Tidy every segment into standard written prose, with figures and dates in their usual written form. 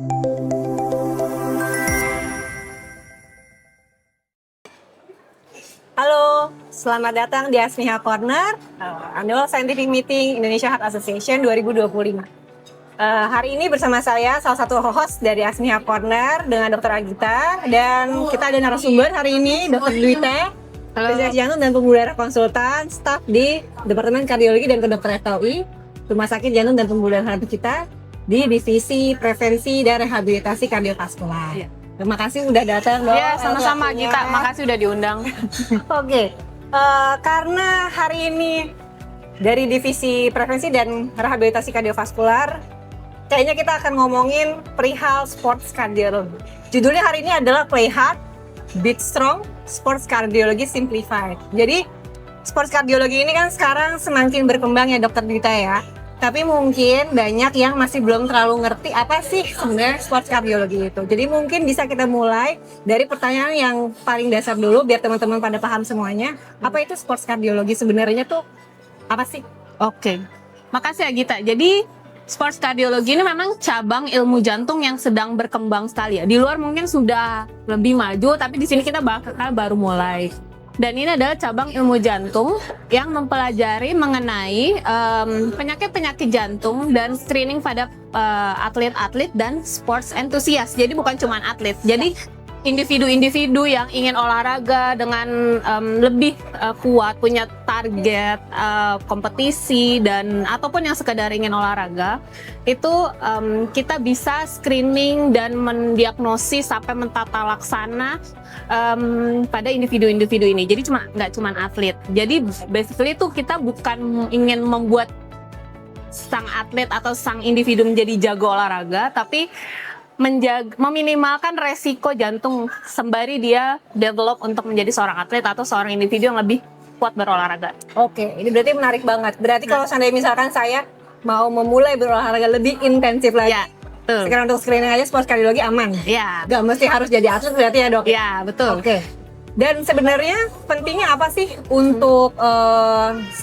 Halo, selamat datang di Asmiha Corner, Annual Scientific Meeting Indonesia Heart Association 2025. Hari ini bersama saya, salah satu host dari Asmiha Corner dengan Dr. Agita, dan kita ada narasumber hari ini, Dr. Dwita, spesialis jantung dan pembuluh darah konsultan, staf di Departemen Kardiologi dan Kedokteran FKUI, Rumah Sakit Jantung dan Pembuluh Darah kita di Divisi Prevensi dan Rehabilitasi Kardiovaskular. Ya. Terima kasih udah datang, Dok. Ya, sama-sama Gita. Makasih udah diundang. Oke. Karena hari ini dari Divisi Prevensi dan Rehabilitasi Kardiovaskular, kayaknya kita akan ngomongin perihal sports cardiology. Judulnya hari ini adalah Play Hard, Beat Strong, Sports Cardiology Simplified. Jadi, sports cardiology ini kan sekarang semakin berkembang ya, Dokter Dita ya. Tapi mungkin banyak yang masih belum terlalu ngerti apa sih sebenarnya sports cardiology itu. Jadi mungkin bisa kita mulai dari pertanyaan yang paling dasar dulu biar teman-teman pada paham semuanya. Apa itu sports cardiology sebenarnya tuh apa sih? Oke. Makasih ya Gita. Jadi sports cardiology ini memang cabang ilmu jantung yang sedang berkembang sekali ya. Di luar mungkin sudah lebih maju, tapi di sini kita baru mulai. Dan ini adalah cabang ilmu jantung yang mempelajari mengenai penyakit-penyakit jantung dan screening pada atlet-atlet dan sports enthusiast. Jadi bukan cuma atlet. Jadi individu-individu yang ingin olahraga dengan lebih kuat, punya target kompetisi dan ataupun yang sekedar ingin olahraga, itu kita bisa screening dan mendiagnosis sampai mentata laksana pada individu-individu ini. Jadi nggak cuma atlet. Jadi basically itu kita bukan ingin membuat sang atlet atau sang individu menjadi jago olahraga, tapi meminimalkan resiko jantung sembari dia develop untuk menjadi seorang atlet atau seorang individu yang lebih kuat berolahraga. Oke, ini berarti menarik banget. Berarti kalau seandainya misalkan saya mau memulai berolahraga lebih intensif lagi, ya, betul. Sekarang untuk screening aja sports cardiology aman. Ya, gak mesti harus jadi atlet berarti ya, Dok? Ya, betul. Oke. Dan sebenarnya pentingnya apa sih untuk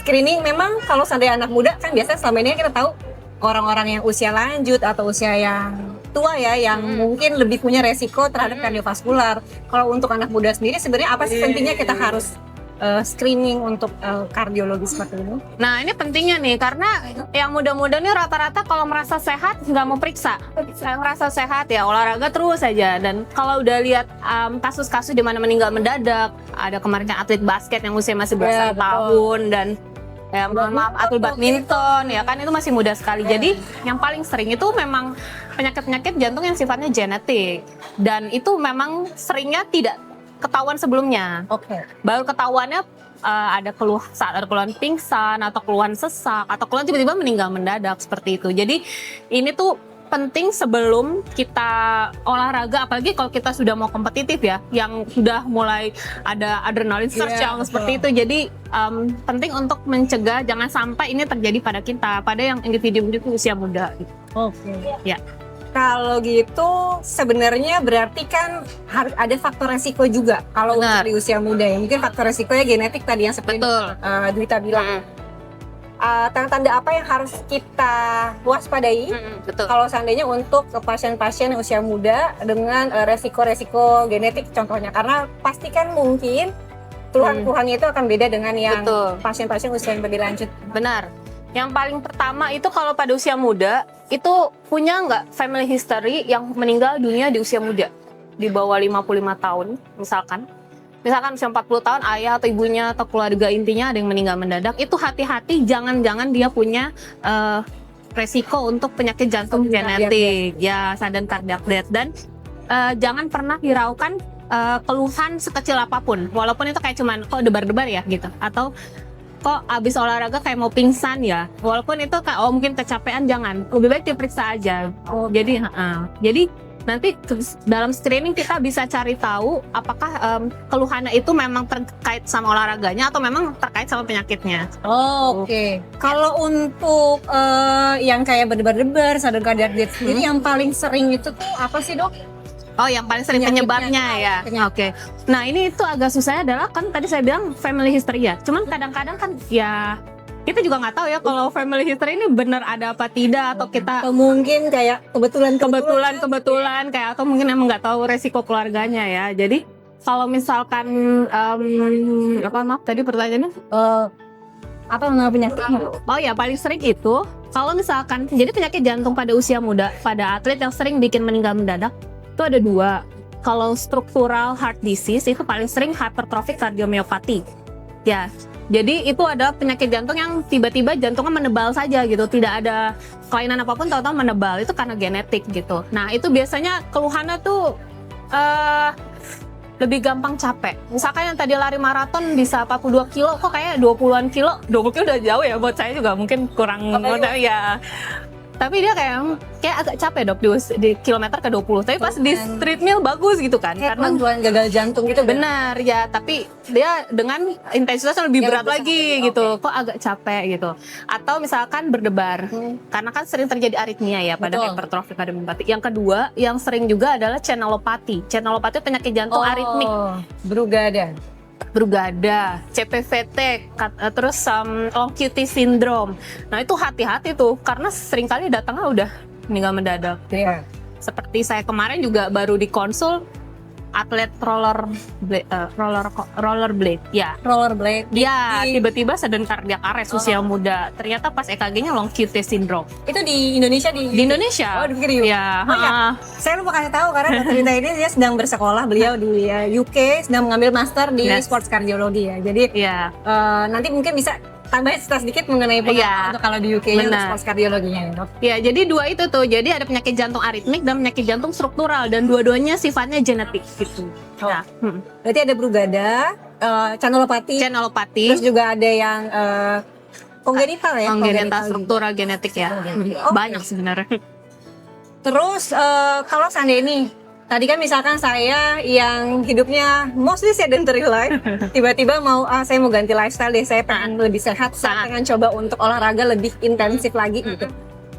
screening? Memang kalau seandainya anak muda kan biasanya selama ini kita tahu orang-orang yang usia lanjut atau usia yang tua ya, yang mungkin lebih punya resiko terhadap kardiovaskular. Kalau untuk anak muda sendiri sebenarnya apa sih pentingnya kita harus screening untuk kardiologi seperti ini? Nah ini pentingnya nih, karena yang muda-muda nih rata-rata kalau merasa sehat nggak mau periksa. Merasa sehat ya olahraga terus saja. Dan kalau udah lihat kasus-kasus di mana meninggal mendadak, ada kemarin atlet basket yang usia masih belasan tahun dan ya, maaf atlet badminton ya kan itu masih muda sekali. Jadi yang paling sering itu memang penyakit-penyakit jantung yang sifatnya genetik, dan itu memang seringnya tidak ketahuan sebelumnya. Oke. Baru ketahuannya ada keluhan pingsan atau keluhan sesak atau keluhan tiba-tiba meninggal mendadak seperti itu. Jadi ini tuh penting sebelum kita olahraga, apalagi kalau kita sudah mau kompetitif ya, yang sudah mulai ada adrenalin surge yang seperti itu. Jadi penting untuk mencegah jangan sampai ini terjadi pada kita, pada yang individu-individu usia muda. Oke. Ya. Kalau gitu sebenarnya berarti kan harus ada faktor resiko juga kalau untuk di usia muda ya. Mungkin faktor resikonya genetik tadi yang seperti Dwita bilang. Tanda-tanda apa yang harus kita waspadai kalau seandainya untuk pasien-pasien usia muda dengan resiko-resiko genetik contohnya, karena pasti kan mungkin keluhan-keluhannya itu akan beda dengan yang pasien-pasien usia yang lebih lanjut. Benar. Yang paling pertama itu kalau pada usia muda itu punya nggak family history yang meninggal dunia di usia muda di bawah 55 tahun misalkan usia 40 tahun ayah atau ibunya atau keluarga intinya ada yang meninggal mendadak, itu hati-hati jangan-jangan dia punya resiko untuk penyakit jantung genetik ya, sudden cardiac death. Dan jangan pernah hiraukan keluhan sekecil apapun, walaupun itu kayak cuman kok debar-debar ya gitu, atau kok abis olahraga kayak mau pingsan ya, walaupun itu mungkin kecapean, jangan, lebih baik diperiksa aja. Jadi nanti dalam screening kita bisa cari tahu apakah keluhannya itu memang terkait sama olahraganya atau memang terkait sama penyakitnya. Oke. Kalau untuk yang kayak berdebar-debar, sudden cardiac death sendiri yang paling sering itu tuh apa sih, Dok? Oh, yang paling sering penyebabnya ya. Oke. Nah, ini itu agak susahnya adalah kan tadi saya bilang family history ya. Cuman kadang-kadang kan ya kita juga nggak tahu ya kalau family history ini benar ada apa tidak, atau kita Atau mungkin kayak kebetulan kayak, atau mungkin emang nggak tahu resiko keluarganya ya. Jadi kalau misalkan maaf tadi pertanyaannya apa nama penyakitnya? oh ya, paling sering itu kalau misalkan jadi penyakit jantung pada usia muda pada atlet yang sering bikin meninggal mendadak itu ada 2. Kalau structural heart disease itu paling sering hypertrophic cardiomyopathy ya. Jadi itu adalah penyakit jantung yang tiba-tiba jantungnya menebal saja gitu, tidak ada kelainan apapun, tahu-tahu menebal. Itu karena genetik gitu. Nah itu biasanya keluhannya tuh lebih gampang capek. Misalkan yang tadi lari maraton bisa 42 kilo, kok kayak 20-an kilo. 20 kilo udah jauh ya buat saya juga, mungkin kurang ya. Tapi dia kayak agak capek dok di kilometer ke 20. Tapi pas di treadmill bagus gitu kan. Kayak karena pelan gagal jantung gitu. benar ya, tapi dia dengan intensitas yang lebih berat lagi gitu. Kok agak capek gitu. Atau misalkan berdebar. Karena kan sering terjadi aritmia ya pada hypertrophic cardiomyopathy. Yang kedua, yang sering juga adalah channelopathy. Channelopathy penyakit jantung aritmik. Brugada, CPVT, terus long QT syndrome. Nah itu hati-hati tuh, karena seringkali datangnya udah meninggal mendadak. Iya. Seperti saya kemarin juga baru dikonsul atlet rollerblade. Ya, Rollerblade. dia tiba-tiba sudden cardiac arrest usia muda. Ternyata pas EKG-nya long QT syndrome. Itu di Indonesia Di Indonesia. Oh, di Kriu. Ya, Oh, ya. Saya lupa kasih tahu karena dokter Rita ini dia sedang bersekolah, beliau di UK sedang mengambil master di sports cardiology ya. Jadi ya. nanti mungkin bisa tambahin sedikit mengenai pengalaman untuk kalau di UK-nya untuk sports cardiology-nya ya, dok. Ya, jadi 2 itu tuh. Jadi ada penyakit jantung aritmik dan penyakit jantung struktural, dan dua-duanya sifatnya genetik gitu. Nah, Berarti ada Brugada, channelopathy, terus juga ada yang kongenital ya, kongenital struktural genetik ya. Banyak sebenarnya. Terus kalau seandainya nih, tadi kan misalkan saya yang hidupnya mostly sedentary life, tiba-tiba saya mau ganti lifestyle deh, saya pengen lebih sehat, saya pengen coba untuk olahraga lebih intensif lagi gitu.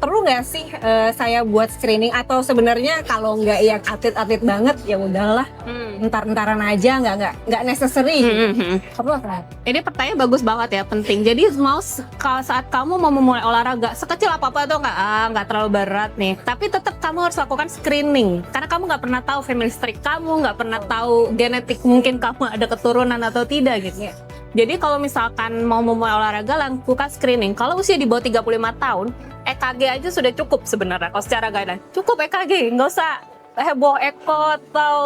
Perlu nggak sih saya buat screening, atau sebenarnya kalau nggak yang atlet-atlet banget ya udahlah, entar-entaran aja, nggak necessary. Perlu apa? Ini pertanyaan bagus banget ya, penting. Jadi kalau saat kamu mau memulai olahraga sekecil apa-apa tuh nggak terlalu berat nih, tapi tetap kamu harus lakukan screening karena kamu nggak pernah tahu family history kamu, nggak pernah tahu genetik mungkin kamu ada keturunan atau tidak gitu. Jadi kalau misalkan mau memulai olahraga, lakukan screening. Kalau usia di bawah 35 tahun, EKG aja sudah cukup sebenarnya. Kalau secara guideline, cukup EKG, nggak usah heboh echo atau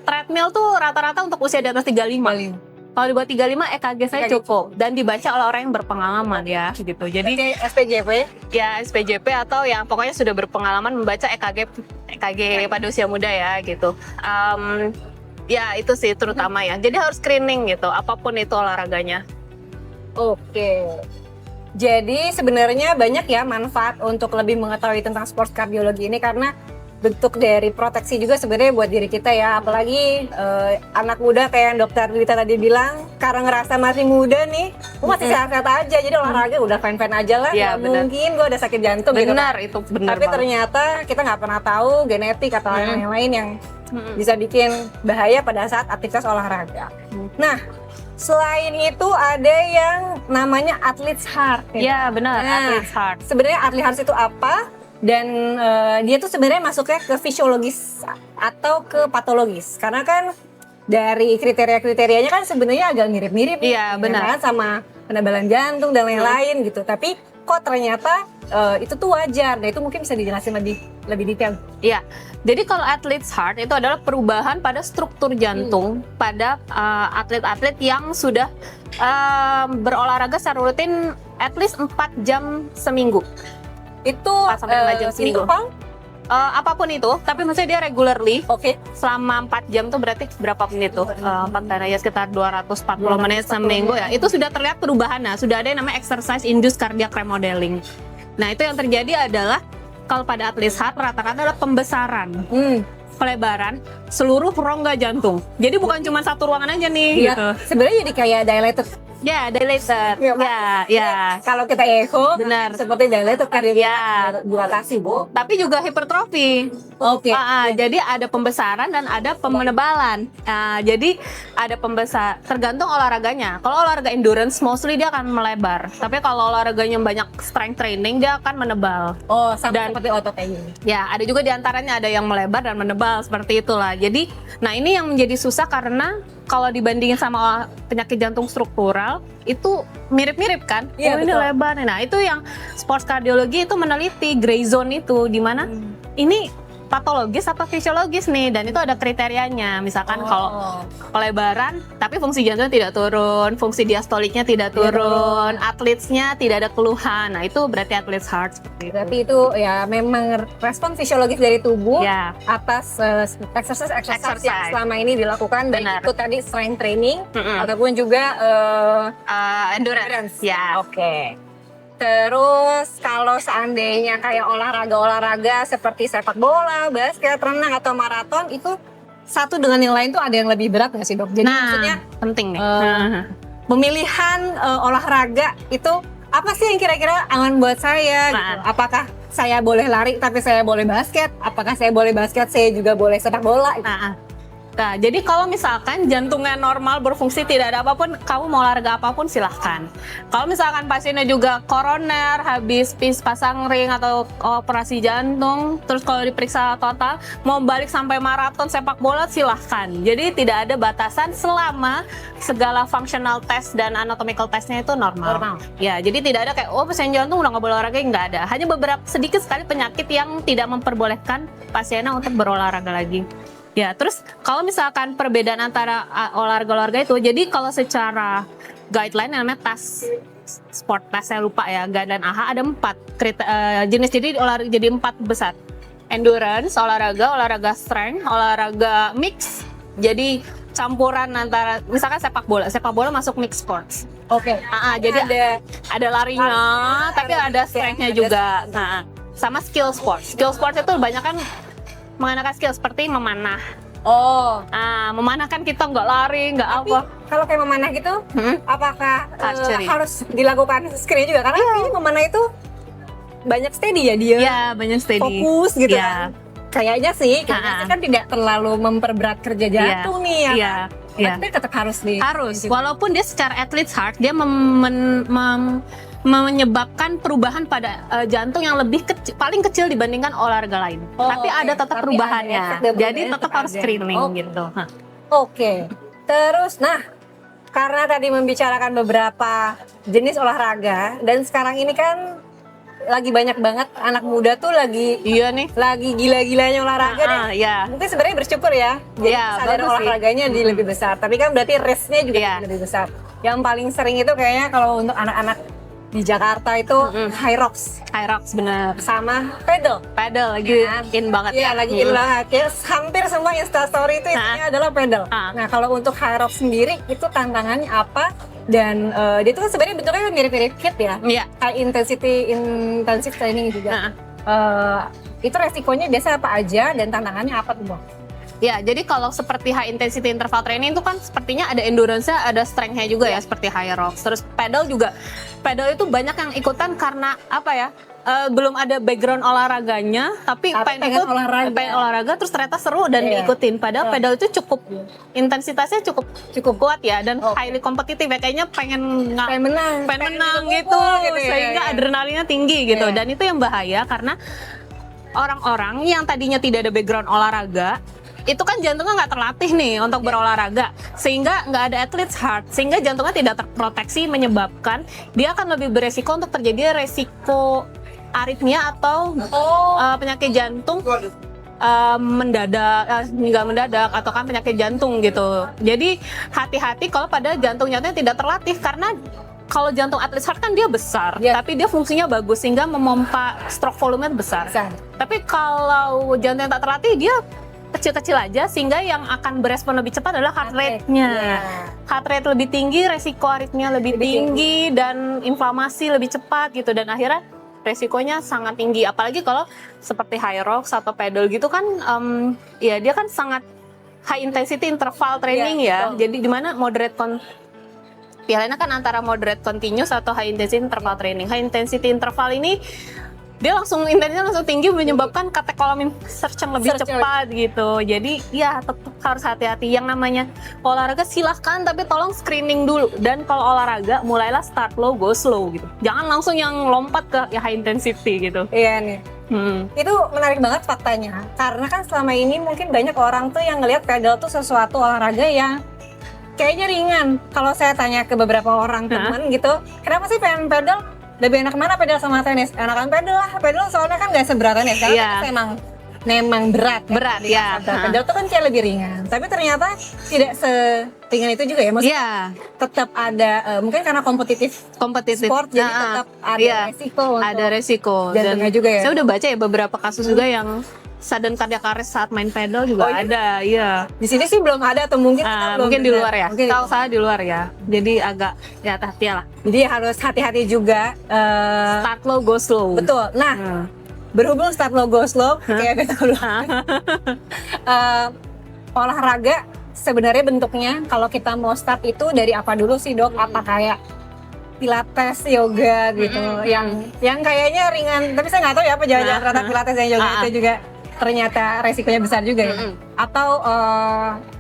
treadmill tuh rata-rata untuk usia di atas 35. Kalau di bawah 35 EKG saya cukup, dan dibaca oleh orang yang berpengalaman ya gitu. Jadi SPJP? Ya SPJP atau yang pokoknya sudah berpengalaman membaca EKG pada usia muda ya gitu. Ya itu sih terutama ya. Jadi harus screening gitu, apapun itu olahraganya. Oke. Jadi sebenarnya banyak ya manfaat untuk lebih mengetahui tentang sports cardiology ini, karena bentuk dari proteksi juga sebenarnya buat diri kita ya. Apalagi anak muda kayak yang dokter Rita tadi bilang, karena ngerasa masih muda nih, masih sehat-sehat aja, jadi olahraga udah fine-fine aja lah. Ya, mungkin gue udah sakit jantung benar, gitu. itu benar. Tapi ternyata kita nggak pernah tahu genetik atau yang lain yang bisa bikin bahaya pada saat aktivitas olahraga. Nah, selain itu ada yang namanya athlete's heart. Ya benar, athlete's heart. Sebenarnya athlete's heart itu apa? Dan dia tuh sebenarnya masuknya ke fisiologis atau ke patologis, karena kan dari kriteria-kriterianya kan sebenarnya agak mirip-mirip. Iya benar. Kan, sama penebalan jantung dan lain-lain gitu. Tapi kok ternyata itu tuh wajar. Nah itu mungkin bisa dijelasin lebih detail. Iya. Jadi kalau athlete's heart itu adalah perubahan pada struktur jantung pada atlet-atlet yang sudah berolahraga secara rutin at least 4 jam seminggu. Itu 4 sampai 5 jam seminggu. Apapun itu, tapi maksudnya dia regularly. Oke. Selama 4 jam tuh berarti berapa menit tuh? 4 kali ya sekitar 240 menit seminggu ya. Itu sudah terlihat perubahannya. Sudah ada yang namanya exercise induced cardiac remodeling. Nah, itu yang terjadi adalah kalau pada athlete's heart rata-rata adalah pembesaran, pelebaran seluruh rongga jantung. Jadi bukan cuma satu ruangan aja nih. Iya, gitu. sebenarnya jadi kayak dilated Ya, dilated. Iya, Pak. Ya. Kalau kita echo, Benar. seperti dilated kardioversi Ya. dilatasi, Bu. Tapi juga hipertrofi. Oke. Jadi ada pembesaran dan ada pemenebalan. Jadi ada pembesar, tergantung olahraganya. Kalau olahraga endurance, mostly dia akan melebar. Tapi kalau olahraganya banyak strength training, dia akan menebal. Oh, sama Dan- seperti otot kayak gini. Ya, ada juga diantaranya ada yang melebar dan menebal seperti itulah. Jadi, nah ini yang menjadi susah karena kalau dibandingin sama penyakit jantung struktural itu mirip-mirip kan? Iya, Ini betul. lebar. Nah, itu yang sports kardiologi itu meneliti gray zone itu di mana ini patologis atau fisiologis nih, dan itu ada kriterianya. Misalkan kalau pelebaran tapi fungsi jantungnya tidak turun, fungsi diastoliknya tidak turun, atletnya tidak ada keluhan. Nah, itu berarti athlete's heart seperti itu. Berarti itu ya memang respon fisiologis dari tubuh Ya. atas exercise yang Exercise. selama ini dilakukan, baik Benar. itu tadi strength training Mm-mm. ataupun juga Endurance. Ya. Oke. Terus kalau seandainya kayak olahraga-olahraga seperti sepak bola, basket, renang atau maraton itu satu dengan yang lain tuh ada yang lebih berat nggak sih, Dok? Jadi Nah, maksudnya penting nih. pemilihan olahraga itu apa sih yang kira-kira aman buat saya? Gitu? Nah. Apakah saya boleh lari tapi saya boleh basket? Apakah saya boleh basket saya juga boleh sepak bola? Gitu? Nah, jadi kalau misalkan jantungnya normal berfungsi tidak ada apapun, kamu mau olahraga apapun silahkan. Kalau misalkan pasiennya juga koroner, habis pasang ring atau operasi jantung, terus kalau diperiksa total, mau balik sampai maraton sepak bola silahkan. Jadi tidak ada batasan selama segala functional test dan anatomical testnya itu normal. Ya, jadi tidak ada kayak, pasien jantung udah nggak boleh olahraga, nggak ada. Hanya beberapa sedikit sekali penyakit yang tidak memperbolehkan pasiennya untuk berolahraga lagi. Ya, terus kalau misalkan perbedaan antara olahraga-olahraga itu, jadi kalau secara guideline yang namanya TAS, sport TAS saya lupa ya, GA dan AHA ada 4 jenis, jadi olahraga jadi 4 besar. Endurance, olahraga strength, olahraga mix, jadi campuran antara misalkan sepak bola masuk mix sports. Oke. Jadi ada ada larinya, tapi ada strength-nya juga. Nah, sama skill sports. Skill sports itu banyak kan menggunakan skill seperti memanah. Memanah kan kita nggak lari, nggak apa. kalau kayak memanah gitu, apakah Archery. harus dilakukan screening juga? Karena kayaknya memanah itu banyak steady ya dia, Ya, banyak steady. fokus gitu Ya. kan. Kayaknya sih kan tidak terlalu memperberat kerja jantung nih ya. Iya. Iya. Tapi tetap harus Harus. Walaupun dia secara athlete's heart dia menyebabkan perubahan pada jantung yang lebih paling kecil dibandingkan olahraga lain. Tapi ada tetap perubahannya. Jadi tetap harus screening gitu. Oke. Terus, karena tadi membicarakan beberapa jenis olahraga dan sekarang ini kan lagi banyak banget anak muda tuh lagi gila-gilanya olahraga deh. Ya. Mungkin sebenarnya bersyukur ya. Jadi sadar bagus sih. olahraganya di lebih besar. Tapi kan berarti risk-nya juga lebih besar. Yang paling sering itu kayaknya kalau untuk anak-anak di Jakarta itu high rocks bener. sama pedal. Pedal lagi in banget Iya, lagi in banget. Ya, hampir semua instastory itu isinya adalah pedal. Nah, kalau untuk high rocks sendiri itu tantangannya apa? Dan dia itu kan sebenarnya bentuknya mirip-mirip HIIT ya. Iya. High intensive training juga. Itu resikonya biasa apa aja dan tantangannya apa tuh, Bang? Ya, jadi kalau seperti high intensity interval training itu kan sepertinya ada endurance-nya, ada strength-nya juga ya, seperti high rocks. Terus pedal juga. Pedal itu banyak yang ikutan karena apa ya? Belum ada background olahraganya, tapi pengen olahraga terus ternyata seru dan diikutin. Padahal pedal itu cukup intensitasnya cukup kuat ya, dan highly kompetitif ya, kayaknya pengen menang gitu, sehingga adrenalinnya tinggi gitu. Dan itu yang bahaya karena orang-orang yang tadinya tidak ada background olahraga itu kan jantungnya nggak terlatih nih untuk berolahraga, sehingga nggak ada athlete's heart, sehingga jantungnya tidak terproteksi, menyebabkan dia akan lebih beresiko untuk terjadi resiko aritmia atau penyakit jantung nggak mendadak atau kan penyakit jantung gitu. Jadi hati-hati kalau pada jantung-jantungnya tidak terlatih, karena kalau jantung athlete's heart kan dia besar, tapi dia fungsinya bagus sehingga memompa stroke volume besar. Tapi kalau jantung yang tak terlatih dia kecil-kecil aja, sehingga yang akan berespon lebih cepat adalah heart rate-nya. Heart rate lebih tinggi, resiko aritmia lebih tinggi, dan inflamasi lebih cepat gitu, dan akhirnya resikonya sangat tinggi. Apalagi kalau seperti high rocks atau pedal gitu kan, ya dia kan sangat high intensity interval training ya. Jadi dimana moderate pilihannya kan antara moderate continuous atau high intensity interval training. High intensity interval ini dia intensitasnya langsung tinggi, menyebabkan katekolamin surge yang lebih cepat gitu. Jadi ya tetap harus hati-hati. Yang namanya olahraga silahkan, tapi tolong screening dulu. Dan kalau olahraga mulailah start low, go slow gitu. Jangan langsung yang lompat ke high intensity gitu. Iya nih. Itu menarik banget faktanya. Karena kan selama ini mungkin banyak orang tuh yang ngelihat pedal tuh sesuatu olahraga yang kayaknya ringan. Kalau saya tanya ke beberapa orang teman gitu, kenapa sih pengen pedal? Lebih enak mana pedal sama tenis? Enakan pedal lah. Pedal soalnya kan gak seberat tenis. Karena tenis memang berat. Berat ya. Pedal tuh kan kayak lebih ringan. Tapi ternyata tidak seringan itu juga ya. Maksudnya tetap ada, mungkin karena kompetitif sport, jadi tetap ada resiko. Ada resiko. Jantungnya juga ya. Saya udah baca ya beberapa kasus juga yang sudden cardiac arrest saat main pedal juga ada, iya. Di sini sih belum ada atau mungkin kita belum mungkin di luar ya. Kalau gitu. saya di luar ya. Jadi agak ya hati-hati lah. Jadi harus hati-hati juga. Start low, go slow. Betul. Nah, berhubung start low, go slow, kayak kita olahraga sebenarnya bentuknya kalau kita mau start itu dari apa dulu sih dok? Apa kayak pilates, yoga gitu, yang kayaknya ringan, tapi saya nggak tahu ya apa jangan-jangan ternyata pilates dan yoga itu juga ternyata resikonya besar juga ya. Atau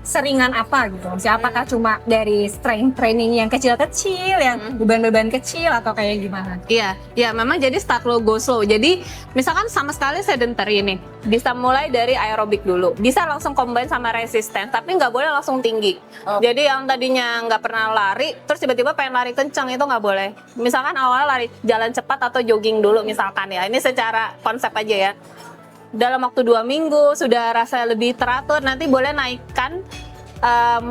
seringan apa gitu, misalnya apakah cuma dari strength training yang kecil-kecil, yang beban-beban kecil atau kayak gimana? Iya, memang jadi start low, go slow. Jadi misalkan sama sekali sedentary ini, bisa mulai dari aerobik dulu, bisa langsung combine sama resistance, tapi nggak boleh langsung tinggi. Jadi yang tadinya nggak pernah lari, terus tiba-tiba pengen lari kencang, itu nggak boleh. Misalkan awalnya lari jalan cepat atau jogging dulu misalkan ya, ini secara konsep aja ya. Dalam waktu 2 minggu sudah rasa lebih teratur, nanti boleh naikkan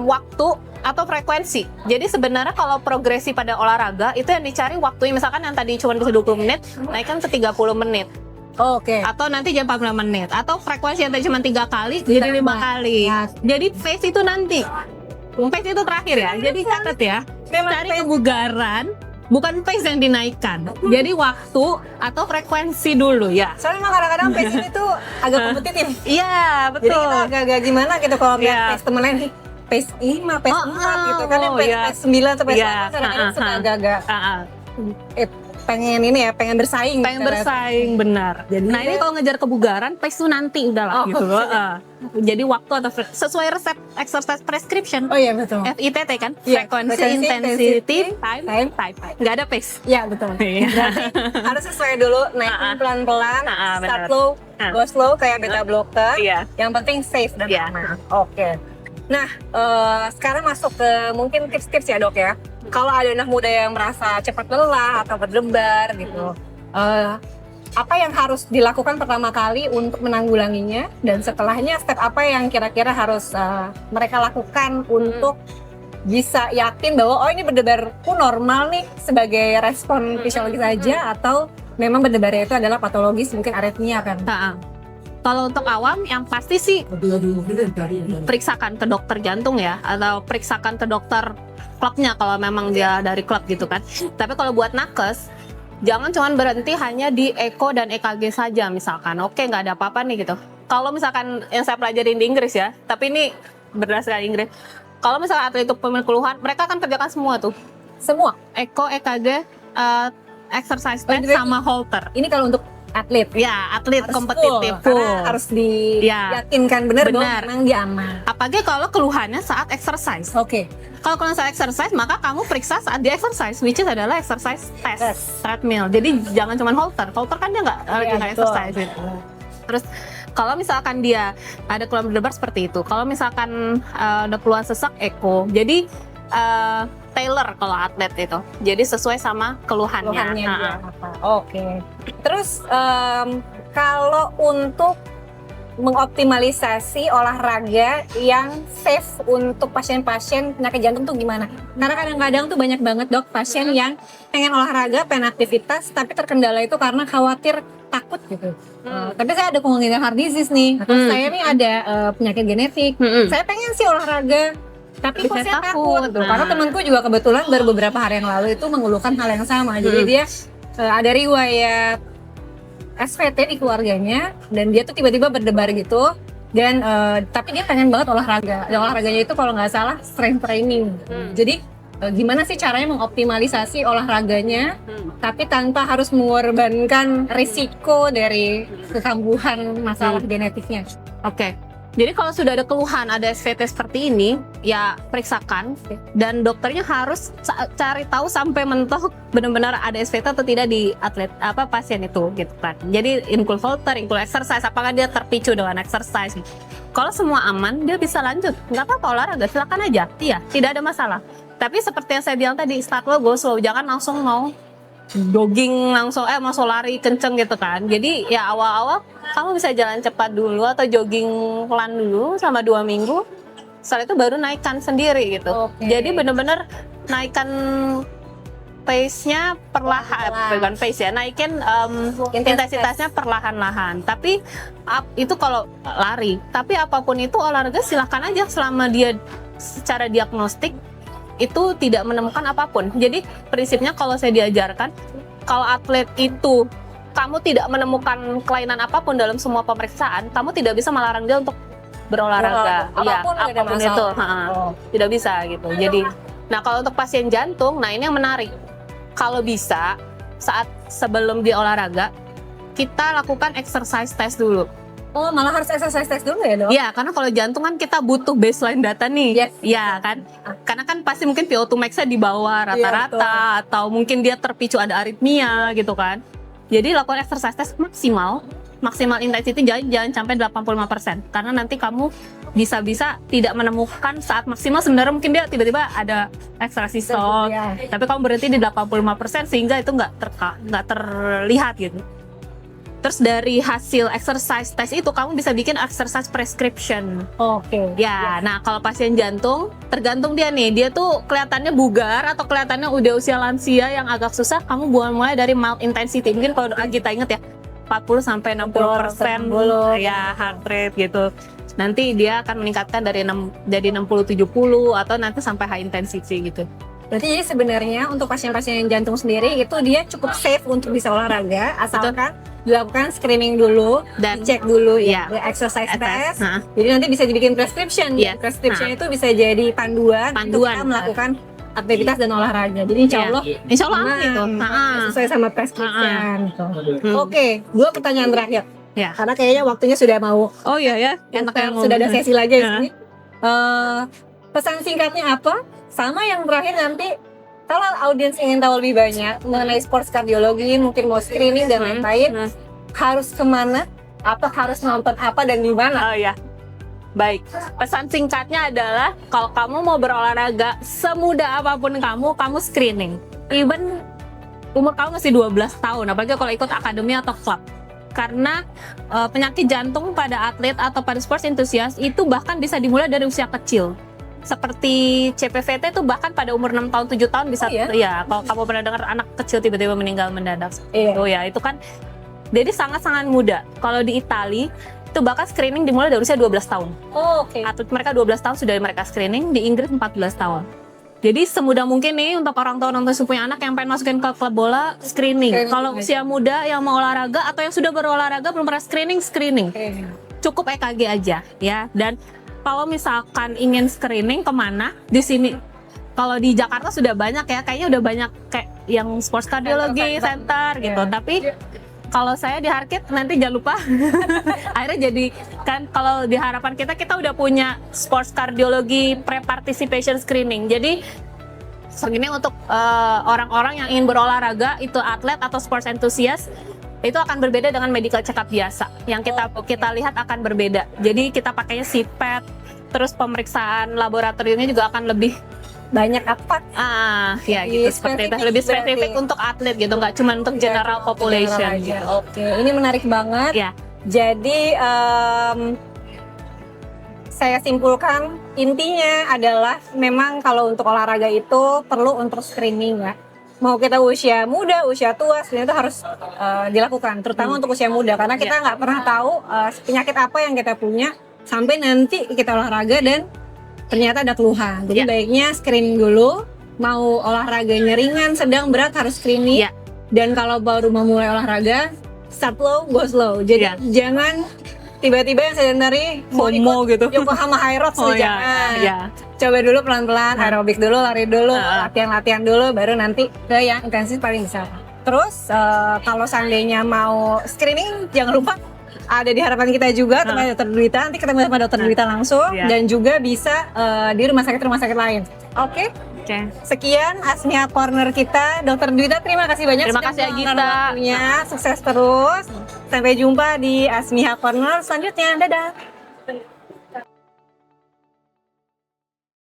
waktu atau frekuensi. Jadi sebenarnya kalau progresi pada olahraga itu yang dicari waktunya, misalkan yang tadi cuma bisa 20 menit, naikkan ke 30 menit. Atau nanti jadi 45 menit. Atau frekuensi yang tadi cuma 3 kali jadi 5 kali. Jadi pace itu nanti. Pace itu terakhir ya. Jadi catat ya. Cari kebugaran, bukan pace yang dinaikkan. Jadi waktu atau frekuensi dulu ya. Soalnya memang kadang-kadang pace ini tuh agak kompetitif. Iya, betul. Jadi kita agak-agak gimana gitu kalau lihat pace temen lain, pace 5, pace 4 gitu kan, pace 9 atau pace 8 kadang-kadang suka agak-agak pengen bersaing. Pengen bersaing, benar. Jadi ini kalau ngejar kebugaran, pace itu nanti udahlah gitu. Jadi waktu atau sesuai resep exercise prescription. Oh iya betul. FITT kan? Frequency, intensity, time. Nggak ada pace. Iya betul. Berarti harus sesuai dulu, naikin pelan-pelan, start low, go slow kayak beta blocker. Yang penting safe dan aman. Oke. Nah, sekarang masuk ke mungkin tips-tips ya dok ya. Kalau ada anak muda yang merasa cepat lelah atau berdebar gitu, apa yang harus dilakukan pertama kali untuk menanggulanginya, dan setelahnya step apa yang kira-kira harus mereka lakukan untuk bisa yakin bahwa ini berdebarku normal nih sebagai respon fisiologis saja, atau memang berdebarnya itu adalah patologis, mungkin aritmia kan? Kalau untuk awam, yang pasti sih periksakan ke dokter jantung ya, atau periksakan ke dokter klubnya kalau memang dia dari klub gitu kan. Tapi kalau buat nakes, jangan cuma berhenti hanya di eko dan EKG saja misalkan. Oke, nggak ada apa-apa nih gitu. Kalau misalkan yang saya pelajarin di Inggris ya, tapi ini berdasarkan Inggris. Kalau misalkan atlet itu pemilik keluhan, mereka akan kerjakan semua tuh. Semua? Eko, EKG, exercise test, sama Holter. Ini kalau untuk atlet? Ya, atlet harus kompetitif. Karena harus diyakinkan benar bahwa memang dia aman. Apalagi kalau keluhannya saat exercise. Kalau keluhan saat exercise, maka kamu periksa saat dia exercise, which is adalah exercise test, treadmill. Jadi jangan cuma Holter. Holter kan dia nggak exercise gitu. Terus kalau misalkan dia ada keluhan berdebar seperti itu. Kalau misalkan ada keluhan sesak, eko. Jadi tailor kalau atlet itu. Jadi sesuai sama keluhannya. Terus kalau untuk mengoptimalisasi olahraga yang safe untuk pasien-pasien penyakit jantung tuh gimana? Karena kadang-kadang tuh banyak banget dok pasien yang pengen olahraga, pengen aktivitas, tapi terkendala itu karena khawatir takut gitu. Tapi saya ada kemungkinan heart disease nih, atau saya nih ada penyakit genetik. Saya pengen sih olahraga, tapi kok saya takut. Karena temanku juga kebetulan baru beberapa hari yang lalu itu mengeluhkan hal yang sama. Jadi dia ada riwayat SVT di keluarganya, dan dia tuh tiba-tiba berdebar gitu, dan tapi dia pengen banget olahraga. Dan olahraganya itu kalau nggak salah strength training. Jadi gimana sih caranya mengoptimalisasi olahraganya, tapi tanpa harus mengorbankan risiko dari kekambuhan masalah genetiknya. Oke. Jadi kalau sudah ada keluhan, ada SVT seperti ini, ya periksakan, dan dokternya harus cari tahu sampai mentok benar-benar ada SVT atau tidak di pasien itu gitu kan. Jadi include Holter, include exercise, apakah dia terpicu dengan exercise. Kalau semua aman, dia bisa lanjut. Nggak apa-apa olahraga, silakan aja. Iya, tidak ada masalah. Tapi seperti yang saya bilang tadi, start low, go slow. Jangan langsung mau jogging langsung mau lari kenceng gitu kan. Jadi ya awal-awal kamu bisa jalan cepat dulu atau jogging pelan dulu selama 2 minggu. Setelah itu baru naikkan sendiri gitu. Jadi bener-bener naikkan pace-nya perlahan, bukan pace ya, naikin intensitasnya perlahan-lahan. Tapi itu kalau lari. Tapi apapun itu olahraga silahkan aja selama dia secara diagnostik itu tidak menemukan apapun. Jadi prinsipnya kalau saya diajarkan, kalau atlet itu kamu tidak menemukan kelainan apapun dalam semua pemeriksaan, kamu tidak bisa melarang dia untuk berolahraga. Apapun itu, tidak bisa gitu. Jadi, nah kalau untuk pasien jantung, nah ini yang menarik. Kalau bisa saat sebelum dia olahraga, kita lakukan exercise test dulu. Oh, malah harus exercise test dulu ya, Dok? Iya, karena kalau jantung kan kita butuh baseline data nih. Iya kan? Karena kan pasti mungkin VO2 max-nya di bawah rata-rata, atau mungkin dia terpicu ada aritmia gitu kan. Jadi lakukan exercise test maksimal intensity jangan sampai 85%. Karena nanti kamu bisa-bisa tidak menemukan saat maksimal, sebenarnya mungkin dia tiba-tiba ada extra systole, tapi kamu berhenti di 85% sehingga itu nggak terlihat gitu. Terus dari hasil exercise test itu kamu bisa bikin exercise prescription. Ya, nah kalau pasien jantung tergantung dia nih, dia tuh kelihatannya bugar atau kelihatannya udah usia lansia yang agak susah, kamu mulai dari mild intensity. Mungkin kalau kita ingat ya 40 sampai 60% ya heart rate gitu. Nanti dia akan meningkatkan jadi 60-70 atau nanti sampai high intensity gitu. Berarti sebenarnya untuk pasien-pasien yang jantung sendiri itu dia cukup safe untuk bisa olahraga asalkan dilakukan screening dulu dan cek dulu exercise test. Jadi nanti bisa dibikin prescription. Prescription itu bisa jadi panduan untuk kita melakukan aktivitas dan olahraga. Jadi insya Allah aman gitu. Sesuai sama prescription. Oke, 2 pertanyaan terakhir. Karena kayaknya waktunya sudah mau. Oh iya ya, sudah ada sesi lagi di sini. Pesan singkatnya apa? Sama yang terakhir nanti, kalau audiens ingin tahu lebih banyak mengenai sports kardiologi, mungkin mau screening dan lain-lain, harus kemana? Apa harus nonton apa dan di mana? Oh ya, baik. Pesan singkatnya adalah kalau kamu mau berolahraga semudah apapun kamu screening. Even umur kamu masih 12 tahun, apalagi kalau ikut akademi atau klub. Karena penyakit jantung pada atlet atau pada sports enthusiast itu bahkan bisa dimulai dari usia kecil. Seperti CPVT itu bahkan pada umur 6 tahun, 7 tahun bisa. Kalau kamu pernah dengar anak kecil tiba-tiba meninggal mendadak. Itu kan jadi sangat-sangat muda. Kalau di Italia itu bahkan screening dimulai dari usia 12 tahun. Atlet mereka 12 tahun sudah mereka screening, di Inggris 14 tahun. Jadi semudah mungkin nih untuk orang tua punya anak yang pengen masukin ke klub bola, screening. Kalau usia muda yang mau olahraga atau yang sudah berolahraga belum pernah screening. Cukup EKG aja ya. Dan kalau misalkan ingin screening kemana? Di sini. Kalau di Jakarta sudah banyak ya, kayaknya udah banyak kayak yang sports cardiology center gitu. Tapi kalau saya di Harkit nanti jangan lupa. Akhirnya jadi kan kalau di harapan kita udah punya sports cardiology pre-participation screening. Jadi screening untuk orang-orang yang ingin berolahraga, itu atlet atau sports enthusiast, itu akan berbeda dengan medical check-up biasa. Yang kita lihat akan berbeda. Jadi kita pakainya CPAP, terus pemeriksaan laboratoriumnya juga akan lebih banyak apa? Gitu seperti itu. Lebih spesifik untuk atlet gitu, nggak cuma untuk general population. Gitu. Ini menarik banget. Jadi saya simpulkan intinya adalah memang kalau untuk olahraga itu perlu untuk screening ya. Mau kita usia muda, usia tua, sebenarnya itu harus dilakukan, terutama untuk usia muda, karena kita nggak pernah tahu penyakit apa yang kita punya sampai nanti kita olahraga dan ternyata ada keluhan. Jadi baiknya screening dulu, mau olahraganya ringan, sedang, berat harus screening. Dan kalau baru memulai olahraga, start low, go slow. Jadi jangan tiba-tiba yang sedentary mau FOMO ikut gitu. Yokohama High Rocks Oh, nih, iya, jangan. iya. Coba dulu pelan-pelan, aerobik dulu, lari dulu, Nah. latihan-latihan dulu, baru nanti ke yang intensif paling besar. Terus kalau seandainya mau screening, jangan lupa ada di harapan kita juga tempat dokter Dwita. Nanti ketemu sama dokter Dwita langsung, Iya. dan juga bisa di rumah sakit lain. Oke, Oke. sekian Asmia Corner kita. Dokter Dwita, terima kasih banyak. Terima sudah kasih, meluangkan Agita. waktunya. Sukses terus. Sampai jumpa di Asmia Corner selanjutnya. Dadah.